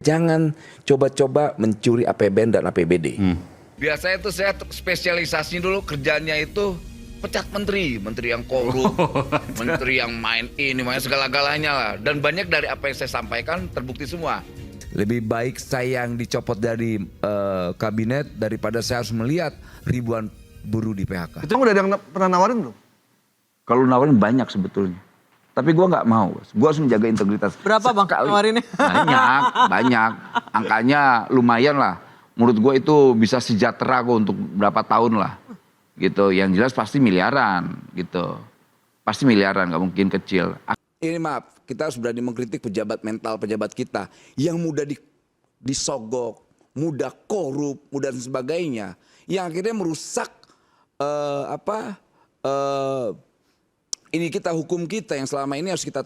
Jangan coba-coba mencuri APBN dan APBD. Biasanya itu saya spesialisasi dulu kerjanya itu pecat menteri yang korup, menteri yang main ini, main segala-galanya lah. Dan banyak dari apa yang saya sampaikan terbukti semua. Lebih baik saya yang dicopot dari kabinet daripada saya harus melihat ribuan buruh di PHK. Itu udah ada yang pernah nawarin belum? Kalau nawarin banyak sebetulnya. Tapi gue nggak mau, gue harus menjaga integritas. Berapa bang nawarinnya? Banyak. Angkanya lumayan lah. Menurut gue itu bisa sejahtera gue untuk berapa tahun lah. Gitu, yang jelas pasti miliaran gitu. Pasti miliaran, nggak mungkin kecil. Ini maaf, kita harus berani mengkritik pejabat mental pejabat kita. Yang mudah disogok, mudah korup, mudah dan sebagainya. Yang akhirnya merusak ini kita hukum kita yang selama ini harus kita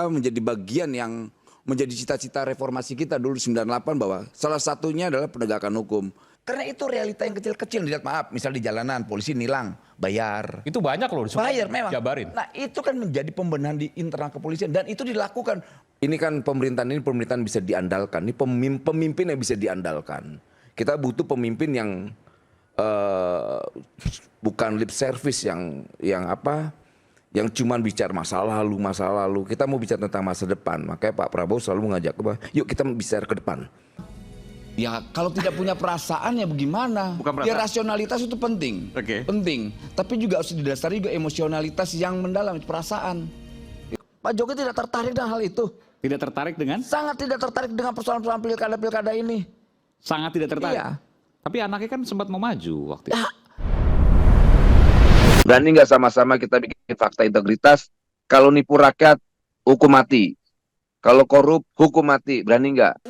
menjadi bagian yang menjadi cita-cita reformasi kita dulu 98 bahwa salah satunya adalah penegakan hukum. Karena itu realita yang kecil-kecil dilihat, maaf, misal di jalanan polisi nilang, bayar. Itu banyak loh, Bayar memang. Jabarin. Nah, itu kan menjadi pembenahan di internal kepolisian dan itu dilakukan. Ini kan pemerintahan bisa diandalkan. Ini pemimpin yang bisa diandalkan. Kita butuh pemimpin yang bukan lip service yang cuma bicara masa lalu. Kita mau bicara tentang masa depan. Makanya Pak Prabowo selalu mengajak, yuk kita bicara ke depan. Ya kalau tidak punya perasaan ya bagaimana? Ya rasionalitas itu penting. Penting. Tapi juga harus didasari juga emosionalitas yang mendalam, perasaan. Pak Jokowi tidak tertarik dengan hal itu. Tidak tertarik dengan? Sangat tidak tertarik dengan persoalan-persoalan pilkada ini. Sangat tidak tertarik? Iya. Tapi anaknya kan sempat mau maju waktu itu. Berani nggak sama-sama kita bikin fakta integritas? Kalau nipu rakyat, hukum mati. Kalau korup, hukum mati. Berani nggak?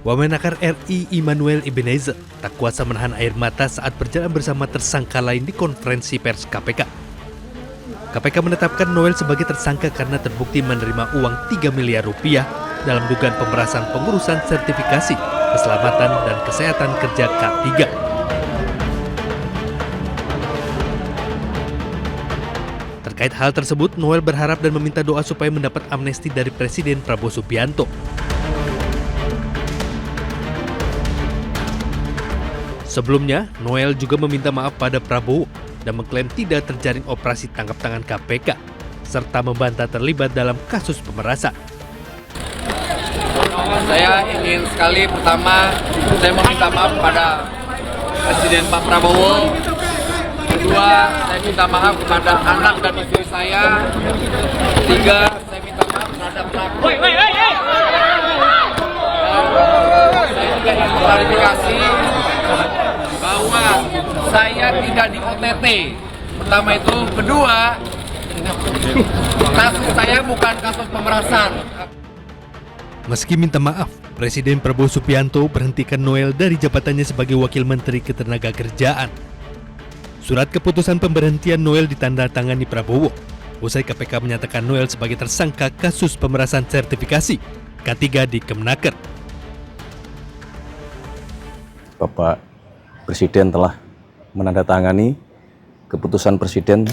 Wamenakar RI Immanuel Ebenezer tak kuasa menahan air mata saat berjalan bersama tersangka lain di konferensi pers KPK. KPK menetapkan Noel sebagai tersangka karena terbukti menerima uang 3 miliar rupiah dalam dugaan pemerasan pengurusan sertifikasi keselamatan dan kesehatan kerja K3. Terkait hal tersebut, Noel berharap dan meminta doa supaya mendapat amnesti dari Presiden Prabowo Subianto. Sebelumnya, Noel juga meminta maaf pada Prabowo dan mengklaim tidak terjaring operasi tangkap tangan KPK, serta membantah terlibat dalam kasus pemerasan. Saya ingin sekali pertama saya meminta maaf kepada Presiden Pak Prabowo. Kedua, saya minta maaf kepada anak dan istri saya. Tiga, saya minta maaf terhadap pelaku. Saya juga ingin klarifikasi bahwa saya tidak di OTT. Pertama itu, kedua, kasus saya bukan kasus pemerasan. Meski minta maaf, Presiden Prabowo Subianto berhentikan Noel dari jabatannya sebagai Wakil Menteri Ketenagakerjaan. Surat keputusan pemberhentian Noel ditandatangani Prabowo. Usai KPK menyatakan Noel sebagai tersangka kasus pemerasan sertifikasi K3 di Kemenaker. Bapak Presiden telah menandatangani keputusan Presiden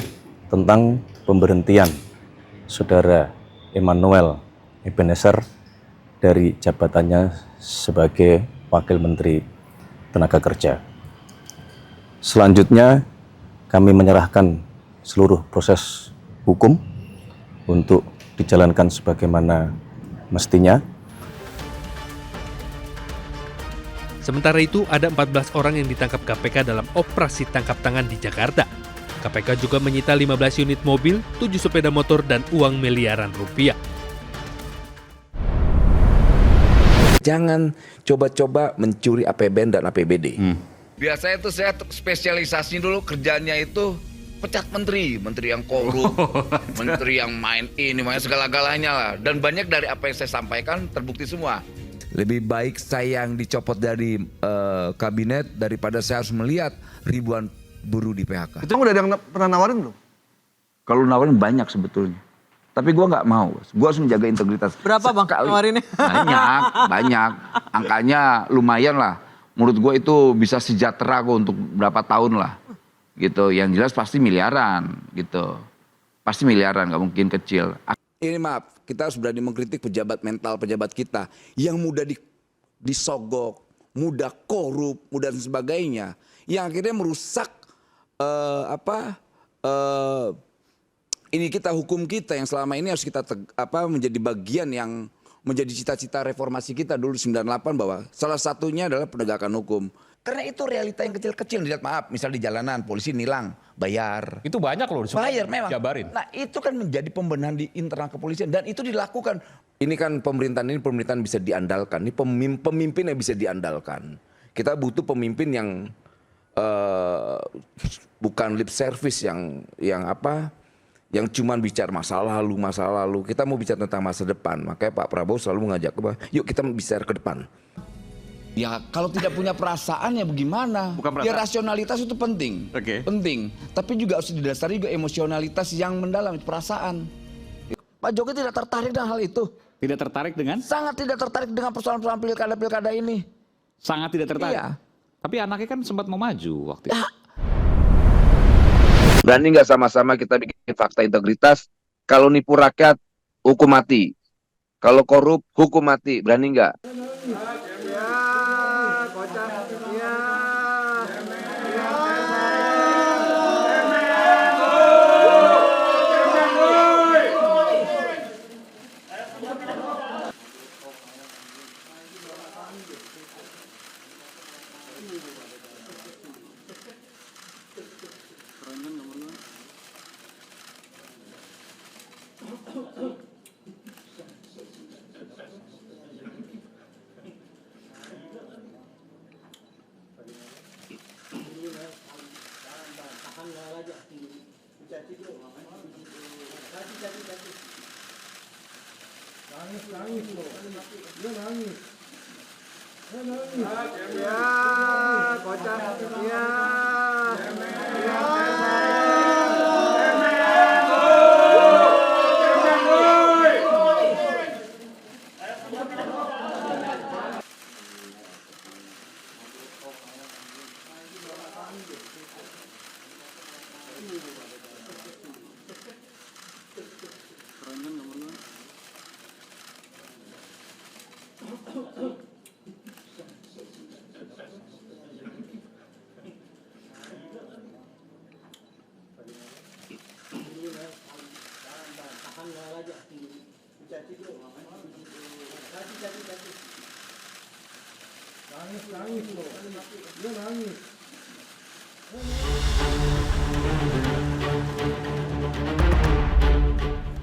tentang pemberhentian Saudara Immanuel Ebenezer dari jabatannya sebagai Wakil Menteri Tenaga Kerja. Selanjutnya, kami menyerahkan seluruh proses hukum untuk dijalankan sebagaimana mestinya. Sementara itu, ada 14 orang yang ditangkap KPK dalam operasi tangkap tangan di Jakarta. KPK juga menyita 15 unit mobil, 7 sepeda motor, dan uang miliaran rupiah. Jangan coba-coba mencuri APBN dan APBD. Biasanya tuh saya spesialisasi dulu kerjanya itu pecat menteri yang korup, menteri yang main segala-galanya lah. Dan banyak dari apa yang saya sampaikan terbukti semua. Lebih baik saya yang dicopot dari kabinet daripada saya harus melihat ribuan buruh di PHK. Itu udah ada yang pernah nawarin belum? Kalau nawarin banyak sebetulnya. Tapi gue nggak mau. Gue harus menjaga integritas. Berapa bang nawarinnya? Banyak. Angkanya lumayan lah. Menurut gue itu bisa sejahtera gue untuk berapa tahun lah. Gitu. Yang jelas pasti miliaran gitu. Pasti miliaran, nggak mungkin kecil. Ini maaf, kita harus berani mengkritik pejabat mental pejabat kita yang mudah disogok, mudah korup, mudah dan sebagainya. Yang akhirnya merusak ini kita hukum kita yang selama ini harus kita menjadi bagian yang menjadi cita-cita reformasi kita dulu 98 bahwa salah satunya adalah penegakan hukum. Karena itu realita yang kecil-kecil dilihat, maaf, misal di jalanan polisi nilang, bayar. Itu banyak loh, Bayar memang. Jabarin. Nah itu kan menjadi pembenahan di internal kepolisian dan itu dilakukan. Ini kan pemerintahan bisa diandalkan. Ini pemimpin yang bisa diandalkan. Kita butuh pemimpin yang bukan lip service yang cuman bicara masa lalu. Kita mau bicara tentang masa depan. Makanya Pak Prabowo selalu mengajak yuk kita bicara ke depan. Ya kalau tidak punya perasaan ya bagaimana? Ya rasionalitas itu penting. Penting. Tapi juga harus didasari juga emosionalitas yang mendalam, perasaan. Pak Jokowi tidak tertarik dengan hal itu. Tidak tertarik dengan? Sangat tidak tertarik dengan persoalan-persoalan pilkada ini. Sangat tidak tertarik? Iya. Tapi anaknya kan sempat mau maju waktu itu. Berani nggak sama-sama kita bikin fakta integritas? Kalau nipu rakyat, hukum mati. Kalau korup, hukum mati. Berani nggak?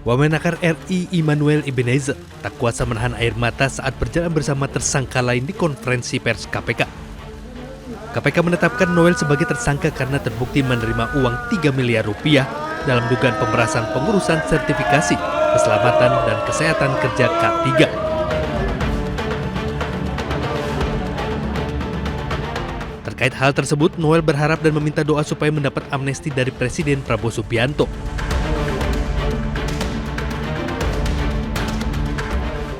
Wamenakar RI Immanuel Ebenezer tak kuasa menahan air mata saat berjalan bersama tersangka lain di konferensi pers KPK. KPK menetapkan Noel sebagai tersangka karena terbukti menerima uang 3 miliar rupiah dalam dugaan pemerasan pengurusan sertifikasi keselamatan dan kesehatan kerja K3. Terkait hal tersebut, Noel berharap dan meminta doa supaya mendapat amnesti dari Presiden Prabowo Subianto.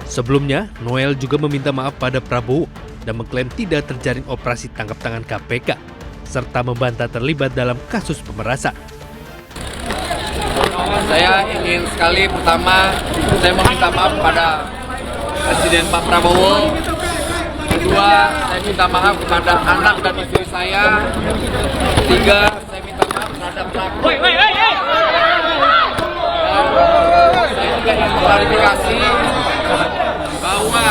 Sebelumnya, Noel juga meminta maaf pada Prabowo dan mengklaim tidak terjaring operasi tangkap tangan KPK, serta membantah terlibat dalam kasus pemerasan. Saya ingin sekali pertama saya meminta maaf kepada Presiden Pak Prabowo. Kedua, saya minta maaf kepada anak dan istri saya. Ketiga, saya minta maaf terhadap pelaku. Saya juga ingin klarifikasi bahwa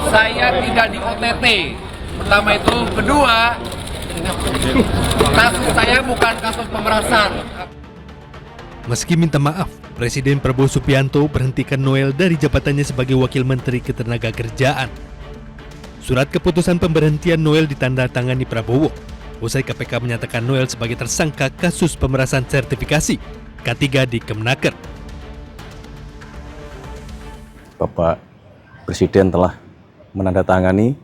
saya tidak di OTT. Pertama itu, kedua, kasus saya bukan kasus pemerasan. Meski minta maaf, Presiden Prabowo Subianto berhentikan Noel dari jabatannya sebagai Wakil Menteri Ketenagakerjaan. Surat keputusan pemberhentian Noel ditandatangani Prabowo. Usai KPK menyatakan Noel sebagai tersangka kasus pemerasan sertifikasi K3 di Kemenaker. Bapak Presiden telah menandatangani